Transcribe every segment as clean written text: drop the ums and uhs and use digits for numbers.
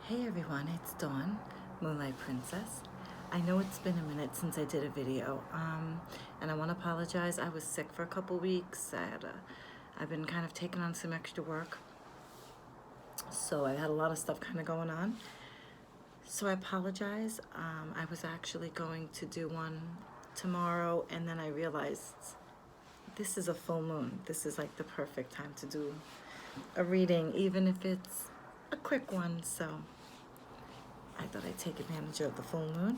Hey everyone, it's Dawn, Moonlight Princess. I know it's been a minute since I did a video, and I want to apologize. I was sick for a couple weeks. I've been kind of taking on some extra work, so I had a lot of stuff kind of going on. So I apologize. I was actually going to do one tomorrow, and then I realized this is a full moon. This is like the perfect time to do a reading, even if it's a quick one. So I thought I'd take advantage of the full moon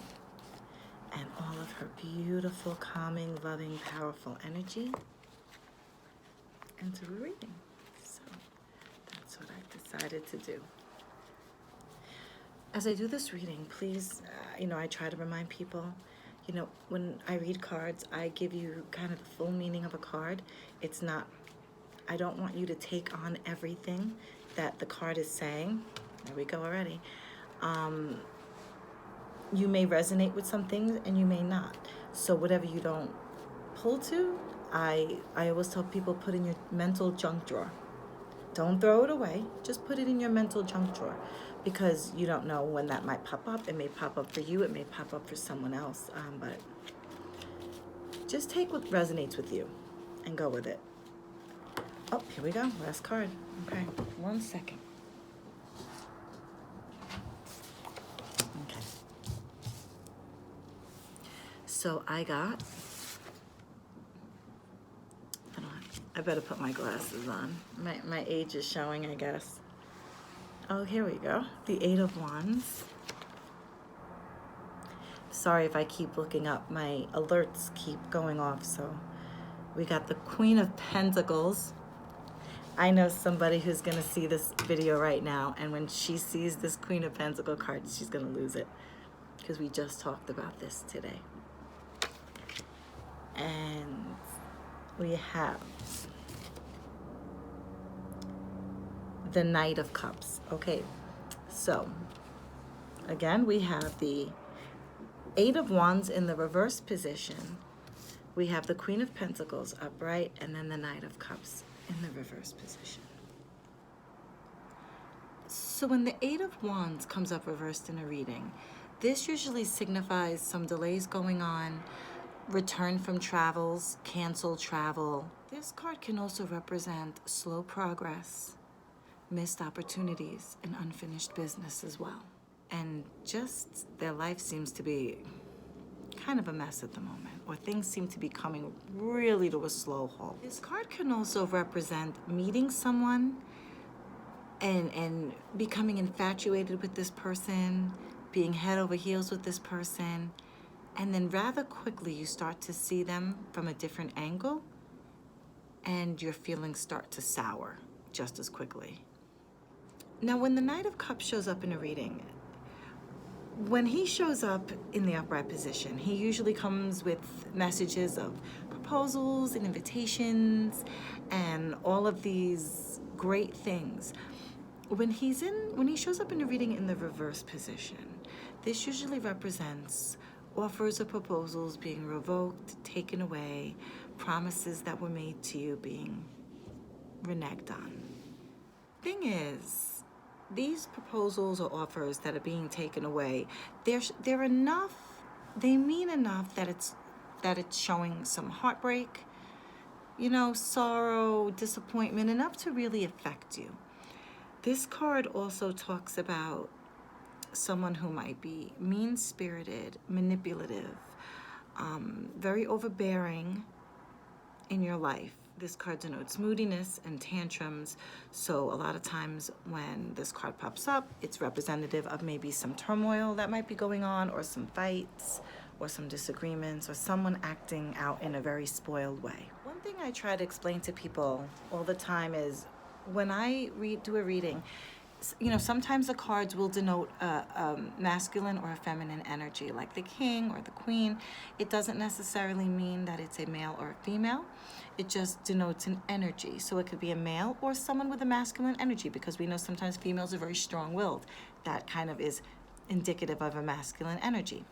and all of her beautiful, calming, loving, powerful energy and do a reading. So that's what I've decided to do. As I do this reading, please, I try to remind people, when I read cards, I give you kind of the full meaning of a card. It's not, I don't want you to take on everything that the card is saying. There we go already. You may resonate with some things and you may not. So whatever you don't pull to, I always tell people, put in your mental junk drawer. Don't throw it away. Just put it in your mental junk drawer, because you don't know when that might pop up. It may pop up for you. It may pop up for someone else. But just take what resonates with you and go with it. Oh, here we go. Last card. Okay, 1 second. Okay. So I better put my glasses on. My age is showing, I guess. Oh, here we go. The Eight of Wands. Sorry if I keep looking up. My alerts keep going off. So we got the Queen of Pentacles. I know somebody who's going to see this video right now, and when she sees this Queen of Pentacle card, she's going to lose it, because we just talked about this today. And we have the Knight of Cups. Okay, so again, we have the Eight of Wands in the reverse position. We have the Queen of Pentacles upright, and then the Knight of Cups in the reverse position. So when the Eight of Wands comes up reversed in a reading, this usually signifies some delays going on, return from travels, canceled travel. This card can also represent slow progress, missed opportunities, and unfinished business as well. And just their life seems to be kind of a mess at the moment, or things seem to be coming really to a slow halt. This card can also represent meeting someone and becoming infatuated with this person, being head over heels with this person, and then rather quickly you start to see them from a different angle, and your feelings start to sour just as quickly. Now, when the Knight of Cups shows up in a reading, when he shows up in the upright position, he usually comes with messages of proposals and invitations and all of these great things. When he shows up in a reading in the reverse position, this usually represents offers or proposals being revoked, taken away, promises that were made to you being reneged on. Thing is, these proposals or offers that are being taken away, they're enough, they mean enough that it's showing some heartbreak, sorrow, disappointment, enough to really affect you. This card also talks about someone who might be mean-spirited, manipulative, very overbearing in your life. This card denotes moodiness and tantrums, so a lot of times when this card pops up, it's representative of maybe some turmoil that might be going on, or some fights, or some disagreements, or someone acting out in a very spoiled way. One thing I try to explain to people all the time is, when I do a reading, sometimes the cards will denote a masculine or a feminine energy, like the king or the queen. It doesn't necessarily mean that it's a male or a female. It just denotes an energy. So it could be a male or someone with a masculine energy, because we know sometimes females are very strong-willed. That kind of is indicative of a masculine energy.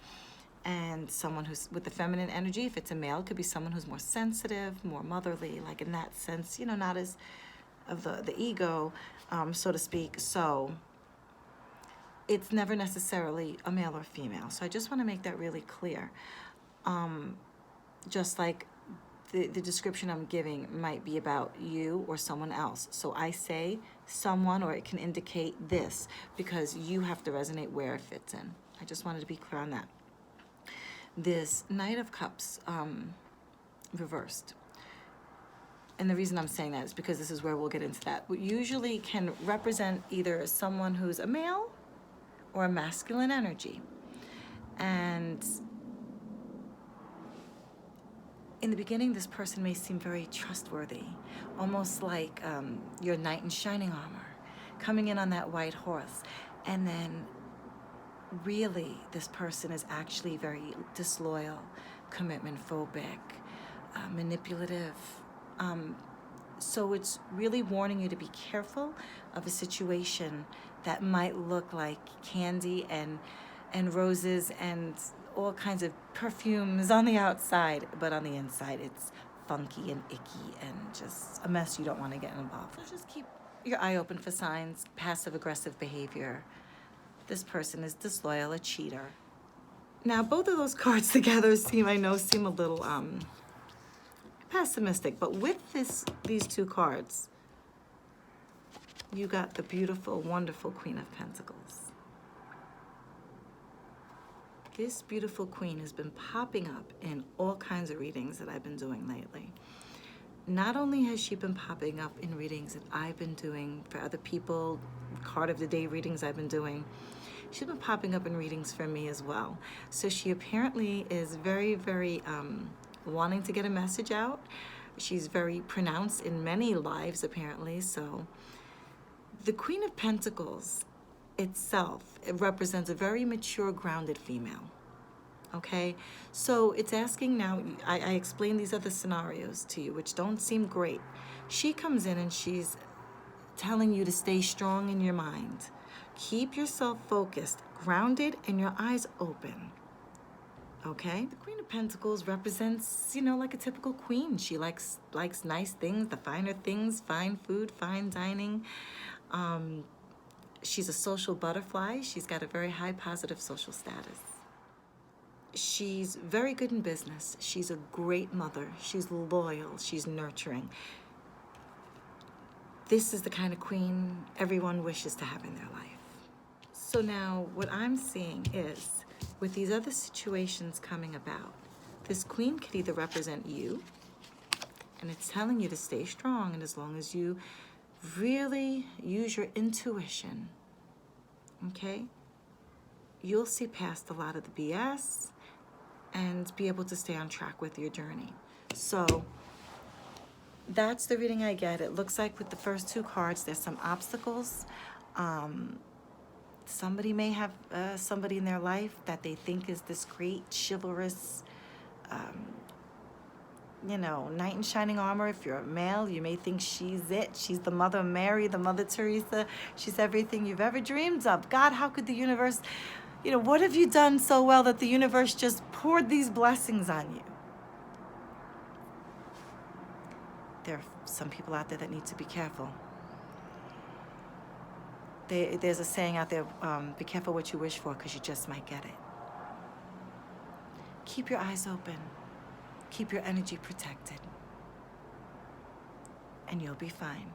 And someone who's with the feminine energy, if it's a male, it could be someone who's more sensitive, more motherly, like in that sense, not as of the ego, so to speak. So it's never necessarily a male or female. So I just want to make that really clear. Just like the description I'm giving might be about you or someone else. So I say someone, or it can indicate this, because you have to resonate where it fits in. I just wanted to be clear on that. This Knight of Cups reversed. And the reason I'm saying that is because this is where we'll get into that. What usually can represent either someone who's a male or a masculine energy. And in the beginning, this person may seem very trustworthy, almost like your knight in shining armor, coming in on that white horse. And then really, this person is actually very disloyal, commitment phobic, manipulative. So it's really warning you to be careful of a situation that might look like candy and roses and all kinds of perfumes on the outside, but on the inside it's funky and icky and just a mess you don't want to get involved with. So just keep your eye open for signs, passive-aggressive behavior. This person is disloyal, a cheater. Now, both of those cards together seem a little pessimistic, but with these two cards, you got the beautiful, wonderful Queen of Pentacles. This beautiful queen has been popping up in all kinds of readings that I've been doing lately. Not only has she been popping up in readings that I've been doing for other people, card of the day readings I've been doing, she's been popping up in readings for me as well. So she apparently is very, very wanting to get a message out. She's very pronounced in many lives, apparently. So the Queen of Pentacles itself, it represents a very mature, grounded female. Okay, so it's asking now, I explained these other scenarios to you, which don't seem great. She comes in and she's telling you to stay strong in your mind. Keep yourself focused, grounded, and your eyes open. Okay? The Queen of Pentacles represents, like a typical queen. She likes nice things, the finer things, fine food, fine dining. She's a social butterfly. She's got a very high positive social status. She's very good in business. She's a great mother. She's loyal. She's nurturing. This is the kind of queen everyone wishes to have in their life. So now what I'm seeing is, with these other situations coming about, this queen could either represent you, and it's telling you to stay strong, and as long as you really use your intuition, okay, you'll see past a lot of the BS and be able to stay on track with your journey. So that's the reading I get. It looks like with the first two cards, there's some obstacles. Somebody may have somebody in their life that they think is this great, chivalrous, knight in shining armor. If you're a male, you may think she's it. She's the Mother Mary, the Mother Teresa. She's everything you've ever dreamed of. God, how could the universe, what have you done so well that the universe just poured these blessings on you? There are some people out there that need to be careful. There's a saying out there, be careful what you wish for, because you just might get it. Keep your eyes open. Keep your energy protected. And you'll be fine.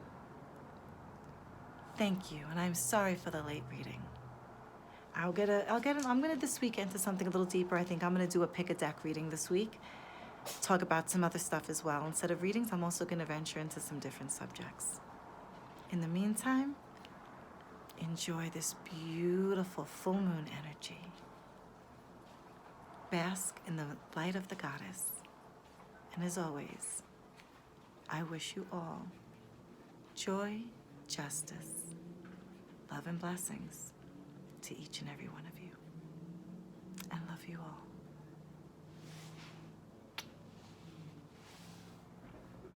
Thank you, and I'm sorry for the late reading. I'm gonna this week into something a little deeper. I think I'm gonna do a pick a deck reading this week. Talk about some other stuff as well. Instead of readings, I'm also gonna venture into some different subjects. In the meantime, enjoy this beautiful full moon energy. Bask in the light of the goddess. And as always, I wish you all joy, justice, love, and blessings to each and every one of you. I love you all.